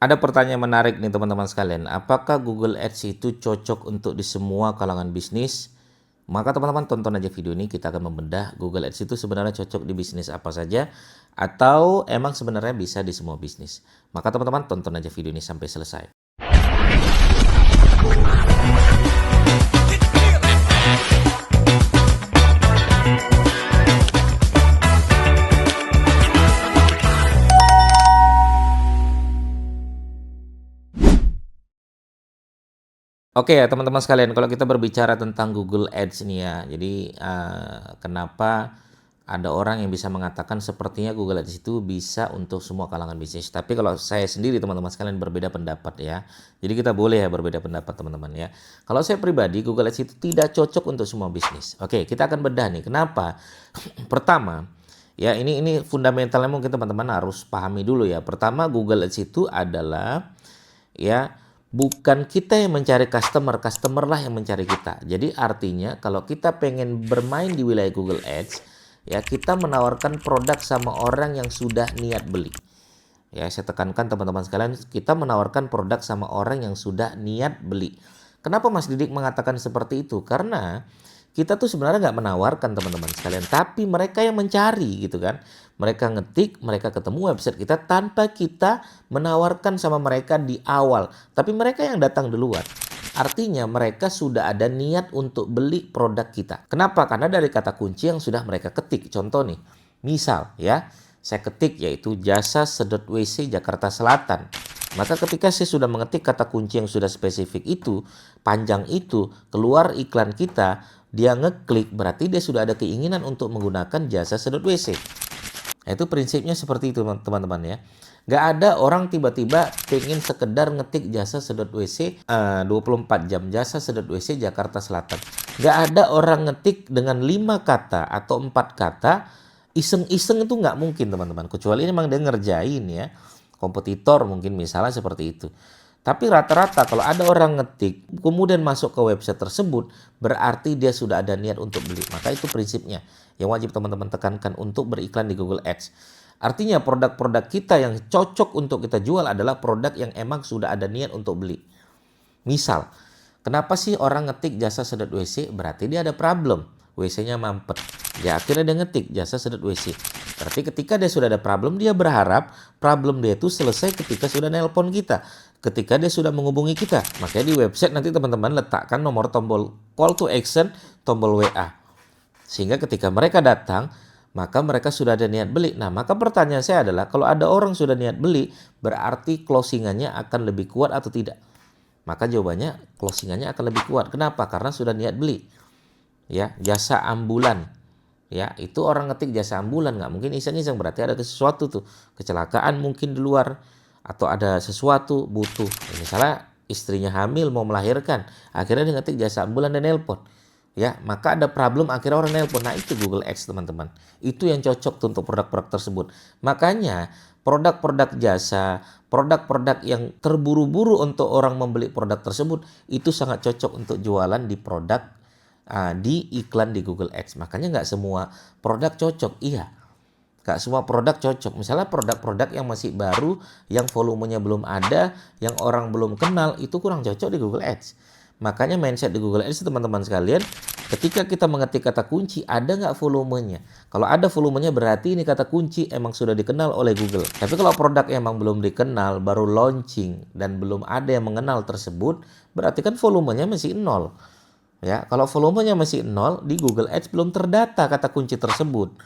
Ada pertanyaan menarik nih teman-teman sekalian. Apakah Google Ads itu cocok untuk di semua kalangan bisnis? Maka teman-teman tonton aja video ini, kita akan membedah Google Ads itu sebenarnya cocok di bisnis apa saja atau emang sebenarnya bisa di semua bisnis. Maka teman-teman tonton aja video ini sampai selesai. Oke ya teman-teman sekalian, kalau kita berbicara tentang Google Ads nih ya, jadi kenapa ada orang yang bisa mengatakan sepertinya Google Ads itu bisa untuk semua kalangan bisnis. Tapi kalau saya sendiri teman-teman sekalian berbeda pendapat ya. Jadi kita boleh ya berbeda pendapat teman-teman ya. Kalau saya pribadi Google Ads itu tidak cocok untuk semua bisnis. Oke, kita akan bedah nih. Kenapa? Pertama, ya ini fundamentalnya mungkin teman-teman harus pahami dulu ya. Pertama, Google Ads itu adalah ya bukan kita yang mencari customer, customer lah yang mencari kita. Jadi artinya kalau kita pengen bermain di wilayah Google Ads, ya kita menawarkan produk sama orang yang sudah niat beli. Ya saya tekankan teman-teman sekalian, kita menawarkan produk sama orang yang sudah niat beli. Kenapa Mas Didik mengatakan seperti itu? Karena kita tuh sebenarnya nggak menawarkan teman-teman sekalian, tapi mereka yang mencari gitu kan. Mereka ngetik, mereka ketemu website kita tanpa kita menawarkan sama mereka di awal. Tapi mereka yang datang duluan. Artinya mereka sudah ada niat untuk beli produk kita. Kenapa? Karena dari kata kunci yang sudah mereka ketik. Contoh nih, misal ya, saya ketik yaitu jasa sedot WC Jakarta Selatan. Maka ketika saya sudah mengetik kata kunci yang sudah spesifik itu, panjang itu, keluar iklan kita, dia ngeklik berarti dia sudah ada keinginan untuk menggunakan jasa sedot WC. Itu prinsipnya seperti itu teman-teman ya. Gak ada orang tiba-tiba pengen sekedar ngetik jasa sedot WC 24 jam jasa sedot WC Jakarta Selatan. Gak ada orang ngetik dengan 5 kata atau 4 kata iseng-iseng, itu nggak mungkin teman-teman. Kecuali memang dia ngerjain ya. Kompetitor mungkin misalnya seperti itu. Tapi rata-rata kalau ada orang ngetik kemudian masuk ke website tersebut, berarti dia sudah ada niat untuk beli. Maka itu prinsipnya yang wajib teman-teman tekankan untuk beriklan di Google Ads. Artinya produk-produk kita yang cocok untuk kita jual adalah produk yang emang sudah ada niat untuk beli. Misal, kenapa sih orang ngetik jasa sedot WC? Berarti dia ada problem, WC-nya mampet. Ya akhirnya dia ngetik jasa sedot WC. Berarti ketika dia sudah ada problem, dia berharap problem dia itu selesai ketika sudah nelpon kita. Ketika dia sudah menghubungi kita. Makanya di website nanti teman-teman letakkan nomor tombol call to action, tombol WA. Sehingga ketika mereka datang, maka mereka sudah ada niat beli. Nah, maka pertanyaan saya adalah kalau ada orang sudah niat beli, berarti closingannya akan lebih kuat atau tidak? Maka jawabannya closingannya akan lebih kuat. Kenapa? Karena sudah niat beli. Ya, jasa ambulan. Ya, itu orang ngetik jasa ambulan, nggak mungkin iseng-iseng, berarti ada sesuatu tuh. Kecelakaan mungkin di luar atau ada sesuatu butuh. Misalnya istrinya hamil mau melahirkan, akhirnya dia ngetik jasa ambulan dan nelpon. Ya, maka ada problem akhirnya orang nelpon. Nah, itu Google Ads, teman-teman. Itu yang cocok untuk produk-produk tersebut. Makanya produk-produk jasa, produk-produk yang terburu-buru untuk orang membeli produk tersebut itu sangat cocok untuk jualan di produk di iklan di Google Ads. Makanya nggak semua produk cocok. Iya, nggak semua produk cocok. Misalnya produk-produk yang masih baru, yang volumenya belum ada, yang orang belum kenal, itu kurang cocok di Google Ads. Makanya mindset di Google Ads teman-teman sekalian, ketika kita mengetik kata kunci, ada nggak volumenya? Kalau ada volumenya berarti ini kata kunci emang sudah dikenal oleh Google. Tapi kalau produk emang belum dikenal, baru launching, dan belum ada yang mengenal tersebut, berarti kan volumenya masih nol. Ya, kalau volumenya masih nol, di Google Ads belum terdata kata kunci tersebut.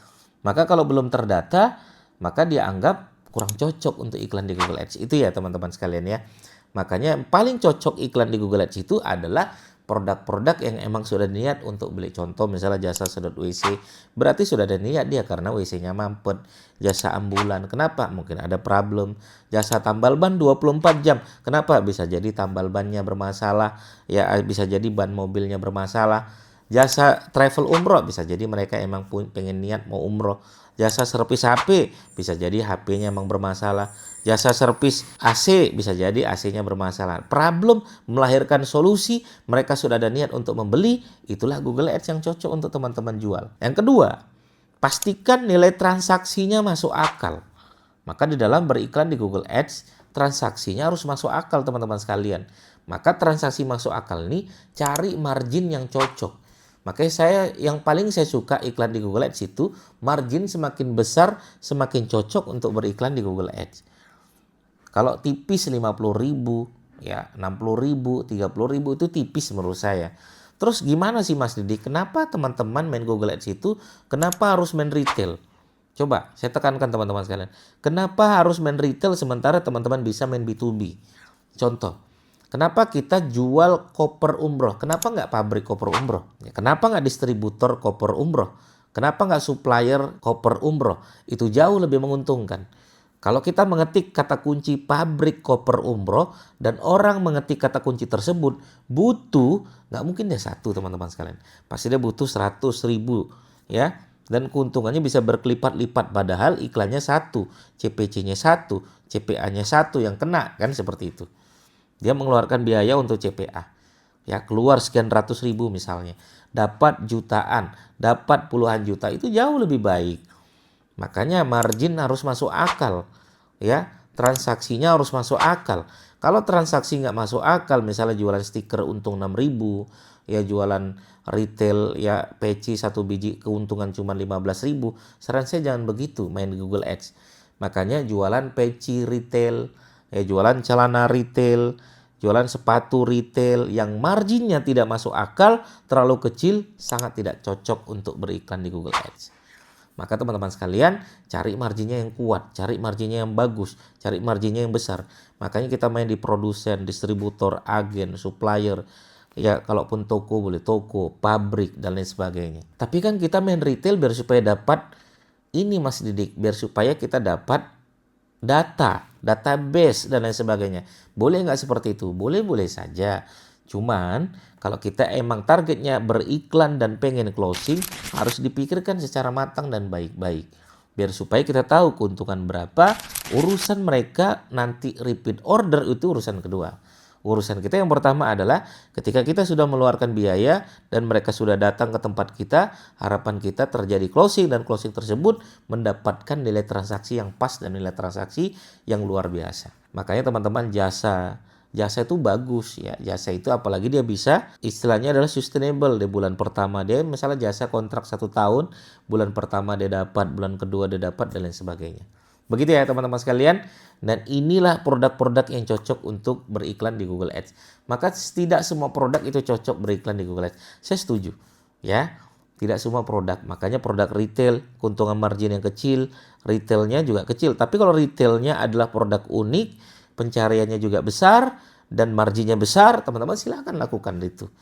Maka kalau belum terdata, maka dia anggap kurang cocok untuk iklan di Google Ads. Itu ya teman-teman sekalian ya. Makanya yang paling cocok iklan di Google Ads itu adalah produk-produk yang emang sudah niat untuk beli. Contoh misalnya jasa sedot WC, berarti sudah ada niat dia karena WC-nya mampet. Jasa ambulan, kenapa? Mungkin ada problem. Jasa tambal ban 24 jam, kenapa? Bisa jadi tambal bannya bermasalah, ya bisa jadi ban mobilnya bermasalah. Jasa travel umroh, bisa jadi mereka emang pengen niat mau umroh. Jasa servis HP, bisa jadi HP-nya emang bermasalah. Jasa servis AC, bisa jadi AC-nya bermasalah. Problem melahirkan solusi, mereka sudah ada niat untuk membeli, itulah Google Ads yang cocok untuk teman-teman jual. Yang kedua, pastikan nilai transaksinya masuk akal. Maka di dalam beriklan di Google Ads, transaksinya harus masuk akal teman-teman sekalian. Maka transaksi masuk akal ini cari margin yang cocok. Makanya yang paling saya suka iklan di Google Ads itu margin semakin besar semakin cocok untuk beriklan di Google Ads. Kalau tipis 50.000, ya 60.000, 30.000 itu tipis menurut saya. Terus gimana sih Mas Didi? Kenapa teman-teman main Google Ads itu kenapa harus main retail? Coba saya tekankan teman-teman sekalian. Kenapa harus main retail sementara teman-teman bisa main B2B? Contoh, kenapa kita jual koper umroh? Kenapa nggak pabrik koper umroh? Ya, kenapa nggak distributor koper umroh? Kenapa nggak supplier koper umroh? Itu jauh lebih menguntungkan. Kalau kita mengetik kata kunci pabrik koper umroh dan orang mengetik kata kunci tersebut butuh, nggak mungkin dia satu teman-teman sekalian. Pasti dia butuh 100.000 ya. Dan keuntungannya bisa berkelipat-lipat padahal iklannya satu, CPC-nya satu, CPA-nya satu yang kena kan seperti itu. Dia mengeluarkan biaya untuk CPA. Ya, keluar sekian ratus ribu misalnya. Dapat jutaan, dapat puluhan juta itu jauh lebih baik. Makanya margin harus masuk akal, ya. Transaksinya harus masuk akal. Kalau transaksi nggak masuk akal, misalnya jualan stiker untung 6.000, ya jualan retail ya peci 1 biji keuntungan cuma 15.000, saran saya jangan begitu main di Google Ads. Makanya jualan peci retail, ya jualan celana retail, jualan sepatu retail yang marginnya tidak masuk akal, terlalu kecil, sangat tidak cocok untuk beriklan di Google Ads. Maka teman-teman sekalian cari marginnya yang kuat, cari marginnya yang bagus, cari marginnya yang besar. Makanya kita main di produsen, distributor, agen, supplier. Ya kalaupun toko boleh toko, pabrik dan lain sebagainya. Tapi kan kita main retail biar supaya dapat ini Mas Didik, biar supaya kita dapat data, database dan lain sebagainya. Boleh nggak seperti itu? Boleh-boleh saja. Cuman kalau kita emang targetnya beriklan dan pengen closing, harus dipikirkan secara matang dan baik-baik. Biar supaya kita tahu keuntungan berapa, urusan mereka nanti repeat order itu urusan kedua. Urusan kita yang pertama adalah ketika kita sudah mengeluarkan biaya dan mereka sudah datang ke tempat kita, harapan kita terjadi closing dan closing tersebut mendapatkan nilai transaksi yang pas dan nilai transaksi yang luar biasa. Makanya teman-teman jasa itu bagus ya. Jasa itu apalagi dia bisa istilahnya adalah sustainable. Di bulan pertama dia misalnya jasa kontrak 1 tahun, bulan pertama dia dapat, bulan kedua dia dapat dan lain sebagainya. Begitu ya teman-teman sekalian. Dan inilah produk-produk yang cocok untuk beriklan di Google Ads. Maka tidak semua produk itu cocok beriklan di Google Ads. Saya setuju ya. Tidak semua produk. Makanya produk retail keuntungan margin yang kecil, retailnya juga kecil. Tapi kalau retailnya adalah produk unik, pencariannya juga besar dan marginnya besar, teman-teman silakan lakukan itu.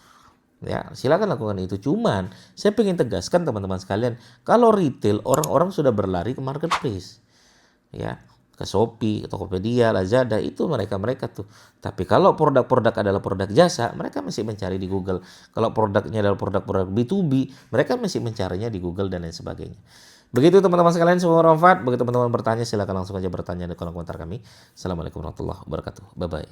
Ya, silakan lakukan itu. Cuman saya ingin tegaskan teman-teman sekalian, kalau retail orang-orang sudah berlari ke marketplace. Ya, ke Shopee, Tokopedia, Lazada itu mereka tuh. Tapi kalau produk-produk adalah produk jasa, mereka masih mencari di Google. Kalau produknya adalah produk-produk B2B, mereka masih mencarinya di Google dan lain sebagainya. Begitu teman-teman sekalian, semoga bermanfaat. Bagi teman-teman bertanya, silakan langsung aja bertanya di kolom komentar kami. Assalamualaikum warahmatullahi wabarakatuh. Bye bye.